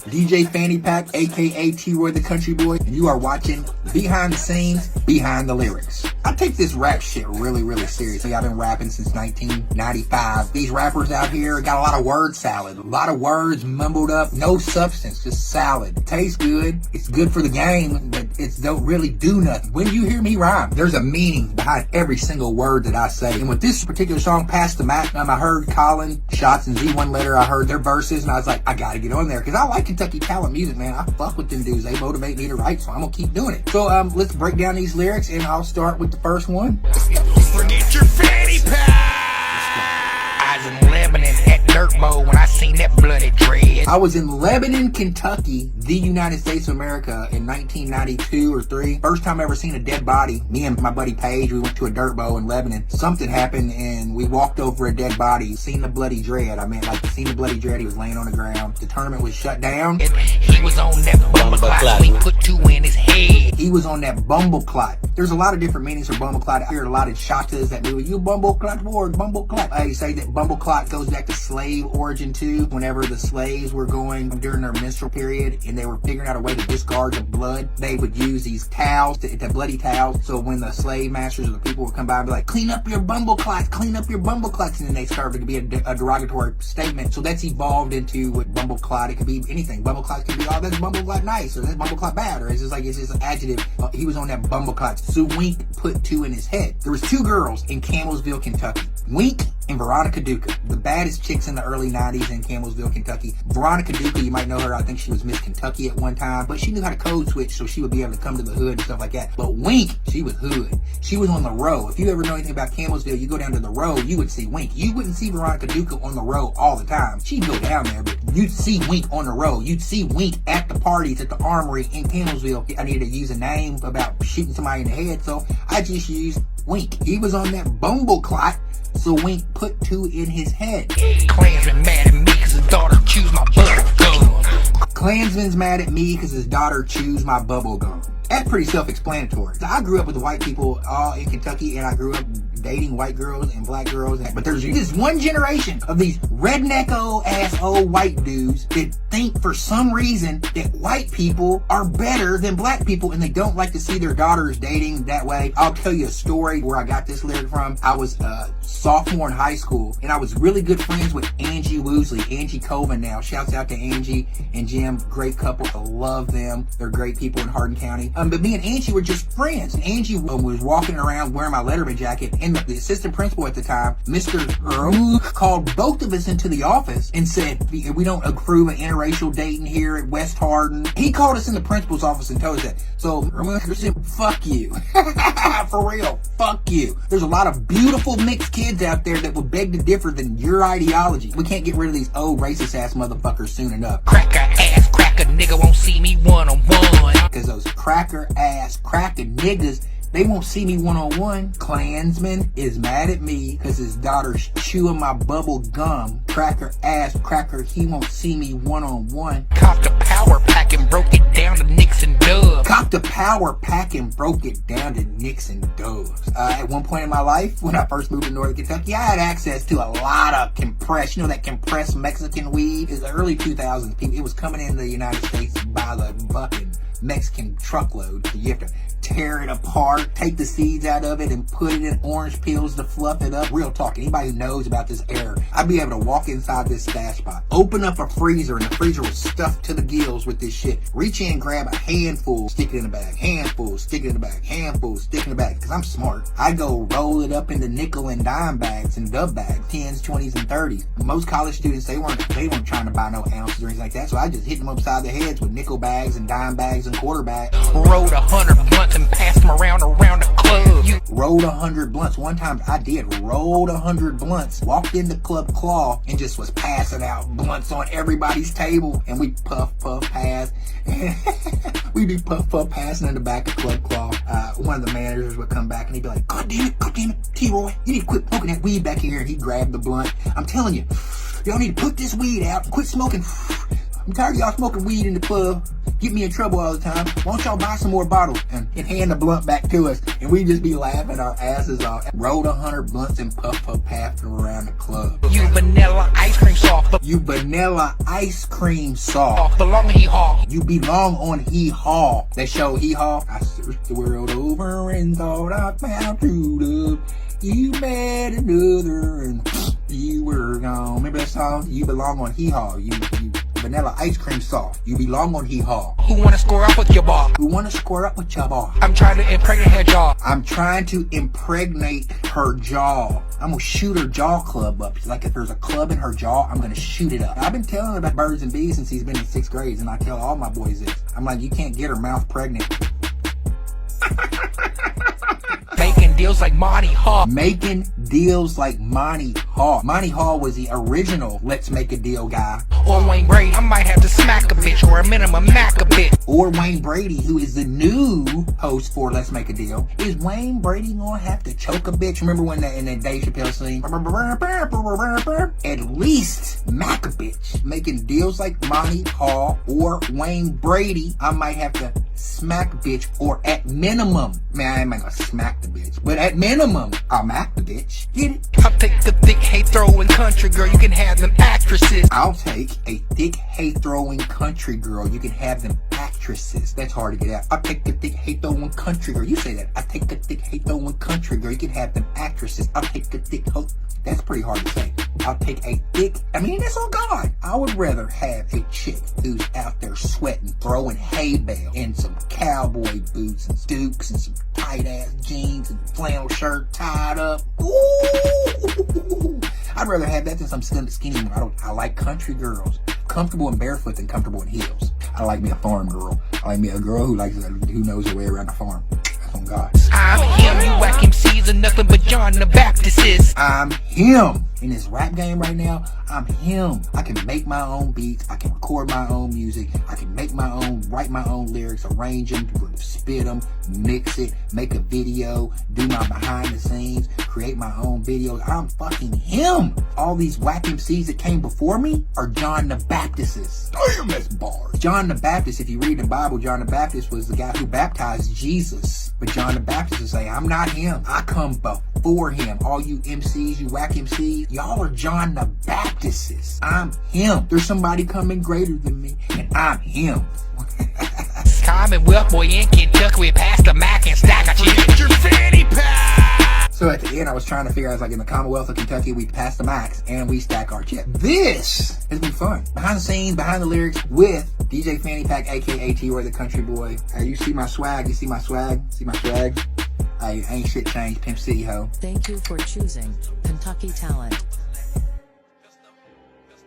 DJ Fannypack, aka T-Roy the Country Boy, and you are watching Behind the Scenes, Behind the Lyrics. I take this rap shit really, really seriously. I've been rapping since 1995. These rappers out here got a lot of word salad. A lot of words mumbled up, no substance, just salad. It tastes good. It's good for the game, but it don't really do nothing. When you hear me rhyme, there's a meaning behind every single word that I say. And with this particular song, Past the Mat, I heard Colin, Shots, and Z1 Letter. I heard their verses, and I was like, I gotta get on there, because I like Kentucky talent music, man. I fuck with them dudes. They motivate me to write, so I'm gonna keep doing it. So let's break down these lyrics, and I'll start with the first one. Forget your fanny pack. I was in Lebanon at Dirt Bowl when I seen that bloody dread. I was in Lebanon, Kentucky, the United States of America, in 1992 or 3. First time I ever seen a dead body. Me and my buddy Paige, we went to a dirt bowl in Lebanon. Something happened, and we walked over a dead body. Seen the bloody dread. I mean, like, seen the bloody dread. He was laying on the ground. The tournament was shut down. He was on that bumbleclot. We put 2 in his head. He was on that bumbleclot. There's a lot of different meanings for bumbleclot. I hear a lot of shotas that do, you bumbleclot board, bumbleclot. I say that bumbleclot goes back to slave origin too. Whenever the slaves were going during their menstrual period and they were figuring out a way to discard the blood, they would use these towels, the bloody towels. So when the slave masters or the people would come by and be like, clean up your bumbleclots, clean up your bumbleclots, and then they started to be a derogatory statement. So that's evolved into what bumbleclot. It could be anything. Bumbleclot could be, oh, that's bumbleclot nice, or that's bumbleclot bad, or it's just an adjective. He was on that bumbleclot. So Wink put 2 in his head. There was 2 girls in Campbellsville, Kentucky. Wink and Veronica Duca, the baddest chicks in the early 90s in Campbellsville, Kentucky. Veronica Duca, you might know her. I think she was Miss Kentucky at one time, but she knew how to code switch, so she would be able to come to the hood and stuff like that. But Wink, she was hood. She was on the row. If you ever know anything about Campbellsville, you go down to the row, you would see Wink. You wouldn't see Veronica Duca on the row all the time. She'd go down there, but you'd see Wink on the row. You'd see Wink at the parties at the Armory in Campbellsville. I needed to use a name about shooting somebody in the head, so I just used Wink. He was on that bumbleclot, so Wink put 2 in his head. Klansman mad at me because his daughter chews my bubble gum. Klansman's mad at me because his daughter chews my bubble gum. That's pretty self-explanatory. I grew up with white people all in Kentucky, and I grew up dating white girls and black girls. But there's this one generation of these redneck-ass old white dudes that think for some reason that white people are better than black people, and they don't like to see their daughters dating that way. I'll tell you a story where I got this lyric from. I was a sophomore in high school, and I was really good friends with Angie Woosley, Angie Coven now. Shouts out to Angie and Jim. Great couple. I love them. They're great people in Hardin County. But me and Angie were just friends. And Angie was walking around wearing my Letterman jacket, and the assistant principal at the time, Mr. Earl, called both of us into the office and said, we don't approve of interracial dating here at West Hardin. He called us in the principal's office and told us that. So, fuck you. For real, fuck you. There's a lot of beautiful mixed kids out there that would beg to differ than your ideology. We can't get rid of these old racist ass motherfuckers soon enough. Cracker ass cracker nigga won't see me one-on-one. Because those cracker ass cracker niggas, they won't see me one-on-one. Klansman is mad at me because his daughter's chewing my bubble gum. Cracker ass cracker, he won't see me one-on-one. Copped the power pack and broke it down to Nicks and Dubs. Copped the power pack and broke it down to Nicks and Dubs. At one point in my life, when I first moved to Northern Kentucky, I had access to a lot of compressed, that compressed Mexican weed. It's the early 2000s. It was coming into the United States by the fucking Mexican truckload. You have to tear it apart, take the seeds out of it, and put it in orange peels to fluff it up. Real talk, anybody who knows about this era, I'd be able to walk inside this stash spot, open up a freezer, and the freezer was stuffed to the gills with this shit. Reach in, grab a handful, stick it in the bag, handful, stick it in the bag, handful, stick it in the bag, because I'm smart. I go roll it up into nickel and dime bags and dub bags, 10s, 20s, and 30s. Most college students, they weren't trying to buy no ounces or anything like that, so I just hit them upside the heads with nickel bags and dime bags and quarter bags. Rolled 100 blunts and passed them around the club. Rolled 100 blunts. One time I did rolled 100 blunts, walked into Club Claw, and just was passing out blunts on everybody's table, and we puff pass. We'd be puff passing in the back of Club Claw. One of the managers would come back and he'd be like, God damn it, T-Roy, you need to quit smoking that weed back here. And he'd grab the blunt. I'm telling you, y'all need to put this weed out and quit smoking I'm tired of y'all smoking weed in the club. Get me in trouble all the time. Why don't y'all buy some more bottles and hand the blunt back to us? And we just be laughing our asses off. Rolled 100 blunts and puff half them around the club. You vanilla ice cream soft. You vanilla ice cream soft. Belong Hee Haw. You belong on Hee Haw. That show Hee Haw. I searched the world over and thought I found true love. You met another and you were gone. Remember that song? You belong on Hee Haw. You vanilla ice cream soft. You belong on Hee Haw. Who wanna score up with your ball? Who wanna square up with your ball? I'm trying to impregnate her jaw. I'm trying to impregnate her jaw. I'm gonna shoot her jaw club up. Like if there's a club in her jaw, I'm gonna shoot it up. I've been telling her about birds and bees since he's been in 6th grade, and I tell all my boys this. I'm like, you can't get her mouth pregnant. Making deals like Monty Hall. Making deals like Monty Hall. Monty Hall was the original Let's Make a Deal guy. Or Wayne Brady. I might have to smack a bitch or a minimum mac a bit. Or Wayne Brady, who is the new host for Let's Make a Deal. Is Wayne Brady gonna have to choke a bitch? Remember when in that Dave Chappelle scene? At least smack a bitch. Making deals like Monty Hall or Wayne Brady. I might have to smack a bitch, or at minimum, man, I ain't gonna smack the bitch, but at minimum, I'll mack the bitch. Get it? I'll take the thick hate throwing country girl. You can have them actresses. I'll take a thick hate throwing country girl. You can have them actresses. That's hard to get out. I'll take the thick hate throwing country girl. You say that. I take the thick hate throwing country girl. You can have them actresses. I'll take the thick That's pretty hard to say. I'll take a thick, that's on God. I would rather have a chick who's out there sweating, throwing hay bale in some cowboy boots and Dukes and some tight ass jeans and flannel shirt tied up. Ooh! I'd rather have that than some skinny model. I like country girls. Comfortable in barefoot than comfortable in heels. I like me a farm girl. I like me a girl who knows her way around the farm. That's on God. I'm him, you whack MCs are nothing but John the Baptist is. I'm him. In this rap game right now, I'm him. I can make my own beats. I can record my own music. I can write my own lyrics, arrange them, spit them, mix it, make a video, do my behind the scenes, create my own videos. I'm fucking him. All these whack MCs that came before me are John the Baptists. Damn, that's bars. John the Baptist, if you read the Bible, John the Baptist was the guy who baptized Jesus. But John the Baptist will say, I'm not him. I come before him. All you MCs, you whack MCs, y'all are John the Baptists. I'm him. There's somebody coming greater than me, and I'm him. Commonwealth boy in Kentucky, we passed the Mac and stack a chip. Get your fanny pack. So at the end, I was trying to figure out, I was like, in the Commonwealth of Kentucky, we pass the max and we stack our chip. This has been fun. Behind the scenes, behind the lyrics with DJ Fannypack, aka T-Roy the Country Boy. Hey, you see my swag? You see my swag? See my swag? Hey, ain't shit changed, Pimp City ho. Thank you for choosing Kentucky Talent.